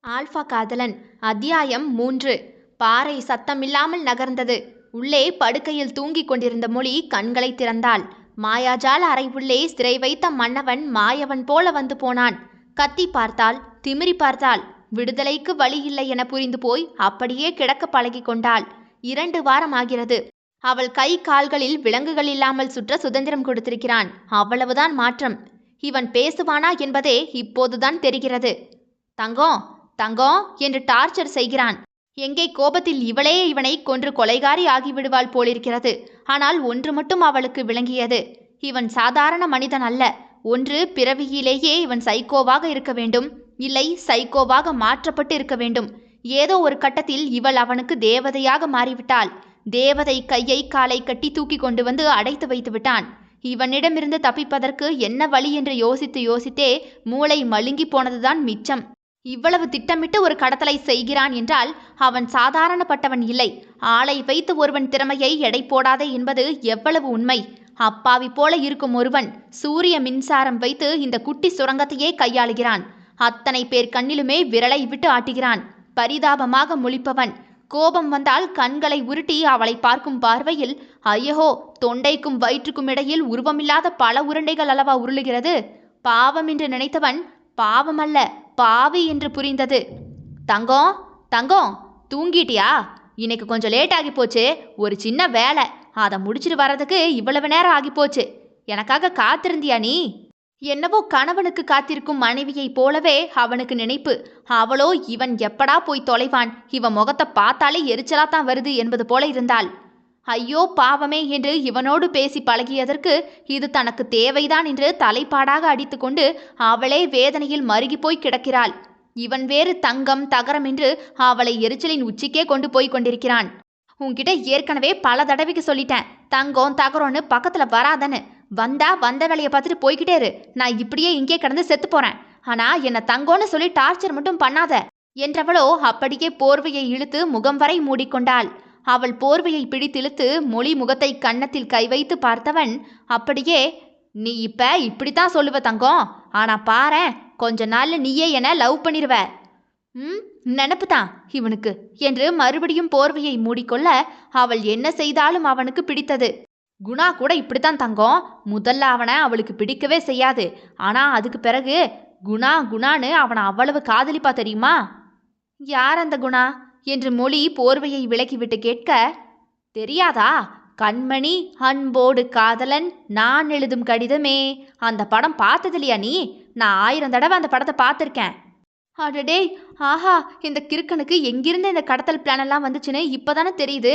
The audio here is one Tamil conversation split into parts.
ஆல்பா காதலன் அத்தியாயம் 3. பாறை சத்தமில்லாமல் நகர்ந்தது. உள்ளே படுக்கையில் தூங்கிக் கொண்டிருந்த மொழி கண்களை திறந்தாள். மாயாஜால அறை உள்ளே சிறை வைத்த மன்னவன் மாயவன் போல வந்து போனான். கத்தி பார்த்தாள், திமிரி பார்த்தாள். விடுதலைக்கு வழி இல்லை என புரிந்து போய் அப்படியே கிடக்க பழகி கொண்டாள். 2 வாரம் ஆகிறது. அவள் கை கால்களில் விலங்குகள் இல்லாமல் சுற்ற சுதந்திரம் கொடுத்திருக்கிறான். அவ்வளவுதான் மாற்றம். இவன் பேசுவானா என்பதே இப்போதுதான் தெரிகிறது. தங்கம் தங்கம் என்று டார்ச்சர் செய்கிறான். எங்கே கோபத்தில் இவளே இவனை கொன்று கொலைகாரி ஆகிவிடுவாள் போலிருக்கிறது. ஆனால் ஒன்று மட்டும் அவளுக்கு விளங்கியது. இவன் சாதாரண மனிதன் அல்ல. ஒன்று பிறவியிலேயே இவன் சைக்கோவாக இருக்க வேண்டும், இல்லை சைக்கோவாக மாற்றப்பட்டு இருக்க வேண்டும். ஏதோ ஒரு கட்டத்தில் இவள் அவனுக்கு தேவதையாக மாறிவிட்டாள். தேவதை கையை காலை கட்டி தூக்கி கொண்டு வந்து அடைத்து வைத்து விட்டான். இவனிடமிருந்து தப்பிப்பதற்கு என்ன வழி என்று யோசித்தே மூளை மழுங்கி போனதுதான் மிச்சம். இவ்வளவு திட்டமிட்டு ஒரு கடத்தலை செய்கிறான் என்றால் அவன் சாதாரணப்பட்டவன் இல்லை. ஆளை வைத்து ஒருவன் திறமையை எடை போடாதே என்பது எவ்வளவு உண்மை. அப்பாவி போல இருக்கும் ஒருவன் சூரிய மின்சாரம் வைத்து இந்த குட்டி சுரங்கத்தையே கையாளுகிறான். அத்தனை பேர் கண்ணிலுமே விரலை விட்டு ஆட்டுகிறான். பரிதாபமாக முழிப்பவன். கோபம் வந்தால் கண்களை உருட்டி அவளை பார்க்கும் பார்வையில் ஐயோ, தொண்டைக்கும் வயிற்றுக்கும் இடையில் உருவமில்லாத பல உருண்டைகள் அளவா உருளுகிறது. பாவம் என்று நினைத்தவன் பாவமல்ல, பாவி என்று புரிந்தது. தங்கம் தங்கம் தூங்கிட்டியா? இன்னைக்கு கொஞ்சம் லேட் ஆகி போச்சு. ஒரு சின்ன வேலை, அதை முடிச்சிட்டு வர்றதுக்கு இவ்வளவு நேரம் ஆகி போச்சு. எனக்காக காத்திருந்தியா நீ? என்னவோ கணவனுக்கு காத்திருக்கும் மனைவியை போலவே அவனுக்கு நினைப்பு. அவளோ இவன் எப்படா போய் தொலைவான், இவன் முகத்தை பார்த்தாலே எரிச்சலாத்தான் வருது என்பது போல இருந்தாள். ஐயோ பாவமே என்று இவனோடு பேசி பழகியதற்கு இது தனக்கு தேவைதான் என்று தலைப்பாடாக அடித்துக்கொண்டு அவளே வேதனையில் மருகி போய் கிடக்கிறாள். இவன் வேறு தங்கம் தகரம் என்று அவளை எரிச்சலின் உச்சிக்கே கொண்டு போய் கொண்டிருக்கிறான். உன்கிட்ட ஏற்கனவே பல தடவைக்கு சொல்லிட்டேன், தங்கம் தகரம்னு பக்கத்துல வராதன்னு. வந்த வேலையை பார்த்துட்டு போய்கிட்டே இரு. நான் இப்படியே இங்கே கிடந்து செத்து போறேன். ஆனா என்ன தங்கம்னு சொல்லி டார்ச்சர் மட்டும் பண்ணாத என்றவளோ அப்படியே போர்வையை இழுத்து முகம் வரை மூடிக்கொண்டாள். அவள் போர்வையை பிடித்திழுத்து மொழி முகத்தை கன்னத்தில் கை வைத்து பார்த்தவன் அப்படியே, நீ இப்படித்தான் சொல்லுவ தங்கம், ஆனா பாரேன், கொஞ்ச நாள்ல நீயே என்ன லவ் பண்ணிருவ. நினப்பு தான் இவனுக்கு என்று மறுபடியும் போர்வையை மூடிக்கொள்ள அவள் என்ன செய்தாலும் அவனுக்கு பிடித்தது. குணா கூட இப்படித்தான் தங்கம். முதல்ல அவனை அவளுக்கு பிடிக்கவே செய்யாது. ஆனா அதுக்கு பிறகு குணா குணான்னு அவனை அவ்வளவு காதலிப்பா தெரியுமா? யார் அந்த குணா என்று மொழி போர்வையை விலக்கிவிட்டு கேட்க, தெரியாதா? கண்மணி அன்போடு காதலன் நான் எழுதும் கடிதமே. அந்த படம் பார்த்ததில்லையா நீ? நான் 1000 தடவை அந்த படத்தை பார்த்துருக்கேன். அடடே, ஆஹா, இந்த கிறுக்கனுக்கு எங்கிருந்து இந்த கடத்தல் பிளான் எல்லாம் வந்துச்சுன்னு இப்பதானே தெரியுது.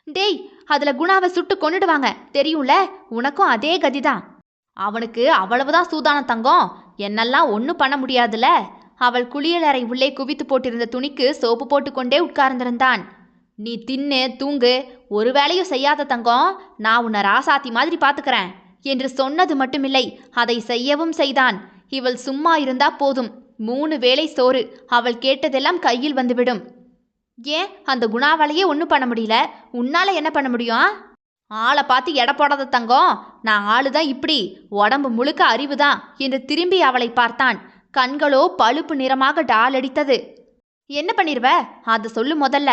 டேய், அதுல குணாவை சுட்டு கொண்டுடுவாங்க தெரியும்ல. உனக்கும் அதே கதிதான். அவனுக்கு அவ்வளவுதான் சூதானம் தங்கம். என்னெல்லாம் ஒன்றும் பண்ண முடியாதுல்ல. அவள் குளியலறை உள்ளே குவித்து போட்டிருந்த துணிக்கு சோப்பு போட்டுக்கொண்டே உட்கார்ந்திருந்தான். நீ தின்னு தூங்கு, ஒரு வேலையும் செய்யாத தங்கம், நான் உன்னை ராசாத்தி மாதிரி பார்த்துக்கிறேன் என்று சொன்னது மட்டுமில்லை, அதை செய்யவும் செய்தான். இவள் சும்மா இருந்தா போதும், 3 வேளை சோறு அவள் கேட்டதெல்லாம் கையில் வந்துவிடும். ஏன் அந்த குணாவாலேயே ஒன்றும் பண்ண முடியல, உன்னால என்ன பண்ண முடியும்? ஆளை பார்த்து எடை போடாத தங்கம், நான் ஆளுதான் இப்படி, உடம்பு முழுக்க அறிவுதான் என்று திரும்பி அவளை பார்த்தான். கண்களோ பழுப்பு நிறமாக டாலடித்தது. என்ன பண்ணிருவ அதை சொல்லு முதல்ல.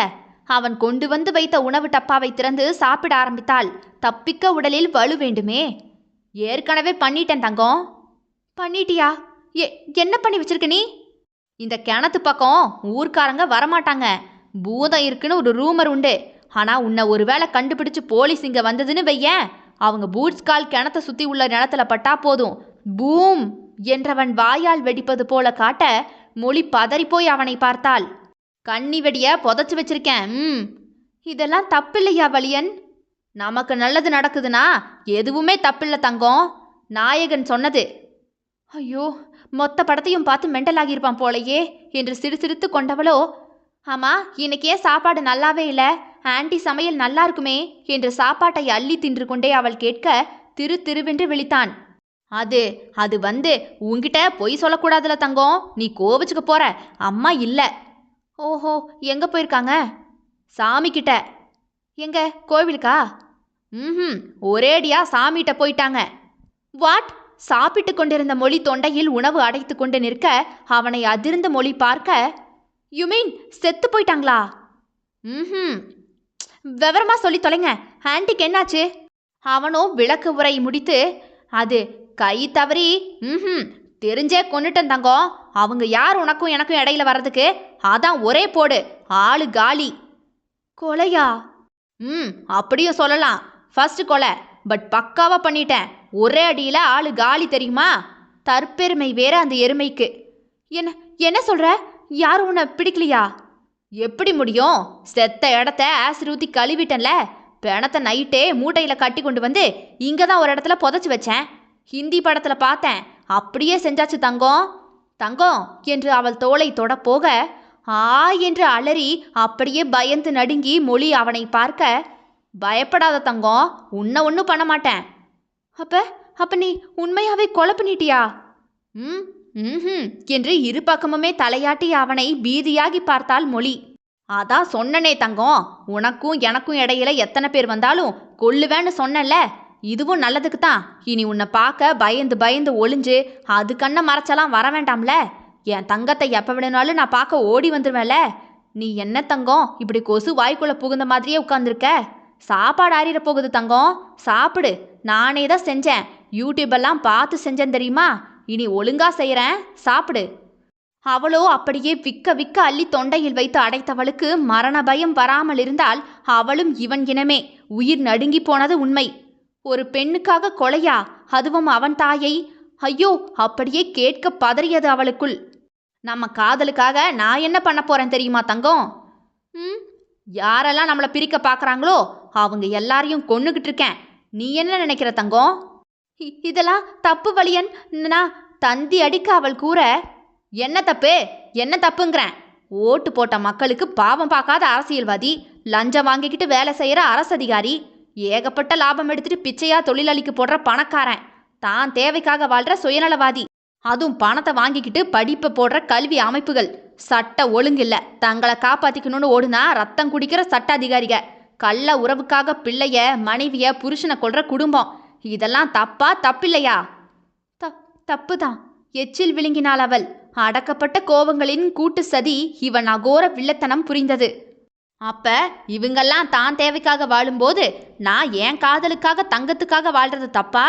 அவன் கொண்டு வந்து வைத்த உணவு டப்பாவை திறந்து சாப்பிட ஆரம்பித்தாள். தப்பிக்க உடலில் வலு வேண்டுமே. ஏற்கனவே பண்ணிட்டேன் தங்கம். பண்ணிட்டியா? என்ன பண்ணி வச்சிருக்க நீ? இந்த கிணத்து பக்கம் ஊர்க்காரங்க வரமாட்டாங்க. பூதம் இருக்குன்னு ஒரு ரூமர் உண்டு. ஆனா உன்னை ஒருவேளை கண்டுபிடிச்சு போலீஸ் இங்க வந்ததுன்னு வையேன், அவங்க பூட்ஸ் கால் கிணத்தை சுத்தி உள்ள நிலத்துல பட்டா போதும், பூம் என்றவன் வாயால் வெடிப்பது போல காட்ட மொழி பதறிப்போய் அவனை பார்த்தாள். கண்ணி வெடிய புதைச்சு வச்சிருக்கேன். இதெல்லாம் தப்பில்லையா வலியன்? நமக்கு நல்லது நடக்குதுன்னா எதுவுமே தப்பில்லை தங்கம், நாயகன் சொன்னது. ஐயோ, மொத்த படத்தையும் பார்த்து மெண்டல் ஆகியிருப்பான் போலையே என்று சிரித்து கொண்டவளோ, ஆமா இன்னைக்கு ஏன் சாப்பாடு நல்லாவே இல்லை, ஆன்டி சமையல் நல்லா இருக்குமே என்று சாப்பாட்டை அள்ளி தின்று கொண்டே அவள் கேட்க திருவென்று விழித்தான். அது உன்கிட்ட பொய் சொல்லக்கூடாதுல தங்கம், நீ கோவிச்சுக்க போற. அம்மா இல்லை. ஓஹோ, எங்க போயிருக்காங்க? சாமி கிட்ட. எங்க கோவிலுக்கா? ஒரேடியா சாமிகிட்ட போயிட்டாங்க. வாட்? சாப்பிட்டு கொண்டிருந்த மொழி தொண்டையில் உணவு அடைத்து கொண்டு நிற்க அவனை அதிர்ந்த மொழி பார்க்க, யூ மீன் செத்து போயிட்டாங்களா? ம், விவரமா சொல்லி தொலைங்க. ஆன்ட்டிக்கு என்னாச்சு? அவனோ விளக்கு உரை முடித்து, அது கை தவறி. ம், தெரிஞ்சே கொன்னுட்டேன் தங்கம். அவங்க யார் உனக்கும் எனக்கும் இடையில வர்றதுக்கு? அதான் ஒரே போடு, ஆளு காலி. கொலையா? அப்படியும் சொல்லலாம். ஃபர்ஸ்ட் கொலை, பட் பக்காவா பண்ணிட்டேன். ஒரே அடியில் ஆளு காலி தெரியுமா? தற்பெருமை வேற அந்த எருமைக்கு. என்ன என்ன சொல்ற? யாரும் உன்னை பிடிக்கலையா? எப்படி முடியும்? செத்த இடத்த ஆசிட் ஊற்றி கழுவிட்டேன்ல. பிணத்தை நைட்டே மூட்டையில் கட்டி கொண்டு வந்து இங்கே தான் ஒரு இடத்துல புதைச்சி வச்சேன். ஹிந்தி படத்தில் பார்த்தேன், அப்படியே செஞ்சாச்சு தங்கம். தங்கம் என்று அவள் தோளை தொட போக, ஆ என்று அலறி அப்படியே பயந்து நடுங்கி மொழி அவனை பார்க்க, பயப்படாத தங்கம், உன்னை ஒன்றும் பண்ண மாட்டேன். அப்ப நீ உண்மையாவே கொலை பண்ணிட்டியா? ம் என்று இரு பக்கமுமே தலையாட்டி அவனை பீதியாகி பார்த்தாள் மொழி. அதான் சொன்னனே தங்கம், உனக்கும் எனக்கும் இடையில எத்தனை பேர் வந்தாலும் கொல்லுவேன்னு சொன்னல. இதுவும் நல்லதுக்கு தான். இனி உன்னை பார்க்க பயந்து பயந்து ஒளிஞ்சு அது கண்ணை மறைச்சலாம் வர வேண்டாம்ல. என் தங்கத்தை எப்போ வேணுனாலும் நான் பார்க்க ஓடி வந்துடுவேன்ல. நீ என்ன தங்கம் இப்படி கொசு வாய்க்குள்ள புகுந்த மாதிரியே உட்காந்துருக்க? சாப்பாடு ஆறிட போகுது தங்கம், சாப்பிடு. நானே தான் செஞ்சேன், யூடியூபெல்லாம் பார்த்து செஞ்சேன் தெரியுமா? இனி ஒழுங்கா செய்கிறேன், சாப்பிடு. அவளோ அப்படியே விக்க விக்க அள்ளி தொண்டையில் வைத்து அடைத்தவளுக்கு மரண பயம் வராமல் இருந்தால் அவளும் இவன் இனமே. உயிர் நடுங்கி போனது உண்மை. ஒரு பெண்ணுக்காக கொலையா? அதுவும் அவன் தாயை? ஐயோ, அப்படியே கேட்க பதறியது அவளுக்குள். நம்ம காதலுக்காக நான் என்ன பண்ண போறேன் தெரியுமா தங்கம்? யாரெல்லாம் நம்மளை பிரிக்க பார்க்குறாங்களோ அவங்க எல்லாரையும் கொன்னுக்கிட்டு இருக்கேன். நீ என்ன நினைக்கிற தங்கம்? இதெல்லாம் தப்பு வலியன். நான் தந்தி அடிக்க அவள் கூற, என்ன தப்பு என்ன தப்புங்கிறேன்? ஓட்டு போட்ட மக்களுக்கு பாவம் பார்க்காத அரசியல்வாதி, லஞ்சம் வாங்கிக்கிட்டு வேலை செய்கிற அரசு அதிகாரி, ஏகப்பட்ட லாபம் எடுத்துட்டு பிச்சையா தொழிலாளிக்கு போடுற பணக்காரன், தான் தேவைக்காக வாழ்கிற சுயநலவாதி, அதுவும் பணத்தை வாங்கிக்கிட்டு படிப்பை போடுற கல்வி அமைப்புகள், சட்ட ஒழுங்கில்லை தங்களை காப்பாற்றிக்கணும்னு ஓடுனா ரத்தம் குடிக்கிற சட்ட அதிகாரிக, கள்ள உறவுக்காக பிள்ளைய மனைவிய புருஷனை கொள்ற குடும்பம், இதெல்லாம் தப்பா தப்பில்லையா? தப்பு தான். எச்சில் விழுங்கினாள் அவள். அடக்கப்பட்ட கோபங்களின் கூட்டு சதி இவன் அகோர வில்லத்தனம் புரிந்தது. அப்ப இவங்கெல்லாம் தான் தேவைக்காக வாழும்போது நான் என் காதலுக்காக தங்கத்துக்காக வாழ்றது தப்பா?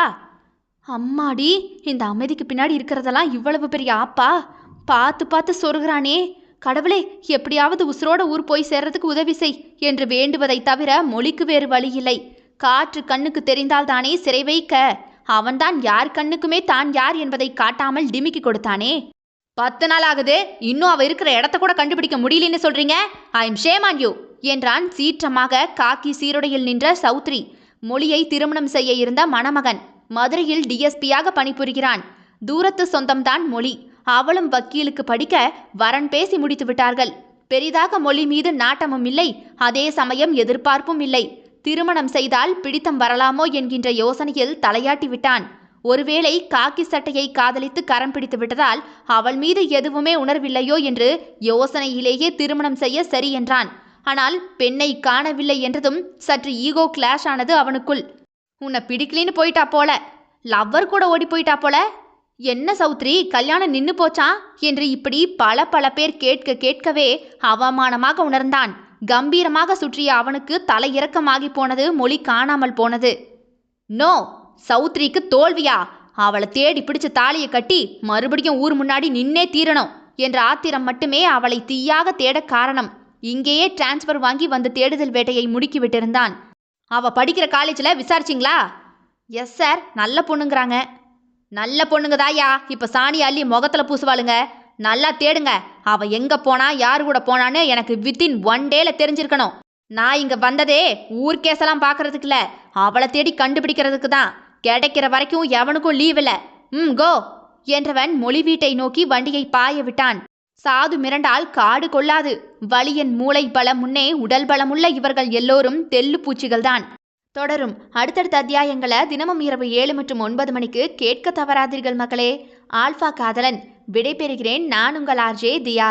அம்மாடி, இந்த அமைதிக்கு பின்னாடி இருக்கிறதெல்லாம் இவ்வளவு பெரிய ஆப்பா? பார்த்து பார்த்து சொருகிறானே கடவுளே, எப்படியாவது உசுரோட ஊர் போய் சேர்றதுக்கு உதவி செய் என்று வேண்டுவதை தவிர மொழிக்கு வேறு வழி இல்லை. காற்று கண்ணுக்கு தெரிந்தால்தானே சிறை வைக்க. அவன்தான் யார் கண்ணுக்குமே தான் யார் என்பதை காட்டாமல் டிமிக்கி கொடுத்தானே. 10 நாள் ஆகுது, இன்னும் அவ இருக்கிற இடத்த கூட கண்டுபிடிக்க முடியலன்னு சொல்றீங்க. I am shame on you என்றான் சீற்றமாக காக்கி சீருடையில் நின்ற சௌத்ரி. மொழியை திருமணம் செய்ய இருந்த மணமகன் மதுரையில் டிஎஸ்பியாக பணிபுரிகிறான். தூரத்து சொந்தம்தான் மொழி. அவளும் வக்கீலுக்கு படிக்க வரன் பேசி முடித்து விட்டார்கள். பெரிதாக மொழி மீது நாட்டமும் இல்லை, அதே சமயம் எதிர்பார்ப்பும் இல்லை. திருமணம் செய்தால் பிடித்தம் வரலாமோ என்கின்ற யோசனையில் தலையாட்டி விட்டான். ஒருவேளை காக்கி சட்டையை காதலித்து கரம் பிடித்து விட்டதால் அவள் மீது எதுவுமே உணர்வில்லையோ என்று யோசனையிலேயே திருமணம் செய்ய சரி என்றான். ஆனால் பெண்ணை காணவில்லை என்றதும் சற்று ஈகோ கிளாஷ் ஆனது அவனுக்குள். உன்னை பிடிக்கலின்னு போயிட்டா போல, லவ்வர் கூட ஓடி போயிட்டா போல. என்ன சௌத்ரி, கல்யாணம் நின்னு போச்சா என்று இப்படி பல பேர் கேட்கவே அவமானமாக உணர்ந்தான். கம்பீரமாக சுற்றிய அவனுக்கு தலையிறக்கமாகி போனது, மொழி காணாமல் போனது. நோ, சௌத்ரிக்கு தோல்வியா? அவளை தேடி பிடிச்சு தாலியை கட்டி மறுபடியும் ஊர் முன்னாடி நின்னே தீரணும் என்ற ஆத்திரம் மட்டுமே அவளை தீயாக தேட காரணம். இங்கேயே டிரான்ஸ்ஃபர் வாங்கி வந்து தேடுதல் வேட்டையை முடுக்கி விட்டிருந்தான். அவ படிக்கிற காலேஜில் விசாரிச்சிங்களா? எஸ் சார், நல்ல பொண்ணுங்கிறாங்க. நல்ல பொண்ணுங்க தாயா இப்போ சாணி அள்ளி முகத்தில் பூசுவாளுங்க. நல்லா தேடுங்க. அவ எங்கே போனா யாரு கூட போனான்னு எனக்கு வித்தின் 1 டேல தெரிஞ்சிருக்கணும். நான் இங்கே வந்ததே ஊர் கேஸெல்லாம் பார்க்கறதுக்கு இல்லை, அவளை தேடி கண்டுபிடிக்கிறதுக்கு தான். கிடைக்கிற வரைக்கும் எவனுக்கும் லீவ் இல்லை. கோ என்றவன் மொழி வீட்டை நோக்கி வண்டியை பாய விட்டான். சாது மிரண்டால் காடு கொள்ளாது. வலியன் மூளை பலம் முன்னே உடல் பலமுள்ள இவர்கள் எல்லோரும் தெல்லு பூச்சிகள்தான். தொடரும் அடுத்தடுத்த அத்தியாயங்களை தினமும் இரவு 7 மற்றும் 9 மணிக்கு கேட்க தவறாதீர்கள் மக்களே. ஆல்ஃபா காதலன் விடைபெறுகிறேன். நான் உங்கள் ஆர்ஜே தியா.